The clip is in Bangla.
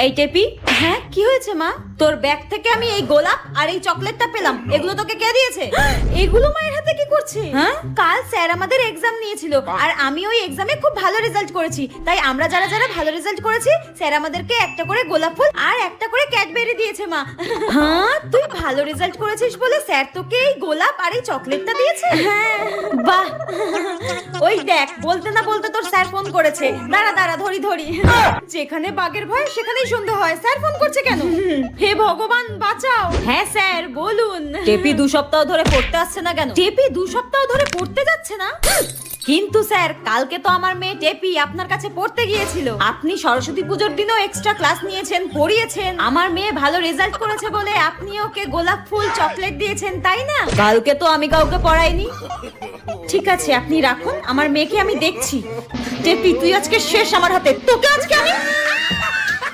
এই টেপি, হ্যাঁ কি হয়েছে মা? তোর ব্যাগ থেকে আমি এই গোলাপ আর এই চকলেটটা পেলাম, এগুলো তোকে কে দিয়েছে? এগুলো মায়ের হাতে কি করছে? হ্যাঁ, কাল স্যার আমাদের এক্সাম নিয়েছিল আর আমি ওই এক্সামে খুব ভালো রেজাল্ট করেছি, তাই আমরা যারা যারা ভালো রেজাল্ট করেছি স্যার আমাদেরকে একটা করে গোলাপ ফুল আর একটা করে ক্যাডবেরি দিয়েছে মা। হ্যাঁ, তুই ভালো রেজাল্ট করেছিস বলে স্যার তোকে এই গোলাপ আর এই চকলেটটা দিয়েছে? হ্যাঁ, বাহ। ওই দেখ, বলতে না বলতে তোর স্যার ফোন করেছে। দাঁড়া দাঁড়া, ধরি ধরি। যেখানে বাঘের ভয় সেখানেই সন্ধ্যা হয়। স্যার ফোন করছে কেন? হে ভগবান বাঁচাও। হ্যাঁ স্যার বলুন। টেপি 2 সপ্তাহ ধরে পড়তে আসছে না কেন? টেপি 2 সপ্তাহ ধরে পড়তে যাচ্ছে না? কিন্তু স্যার, কালকে তো আমার মেয়ে টেপি আপনার কাছে পড়তে গিয়েছিল। আপনি সরস্বতী পুজোর দিনও এক্সট্রা ক্লাস নিয়েছেন, পড়িয়েছেন। আমার মেয়ে ভালো রেজাল্ট করেছে বলে আপনি ওকে গোলাপ ফুল চকলেট দিয়েছেন, তাই না? কালকে তো আমি কাউকে পড়াইনি। ঠিক আছে, আপনি রাখুন, আমার মেয়েকে আমি দেখছি। টেপি তুই আজকে শেষ আমার হাতে, তোকে আজকে আমি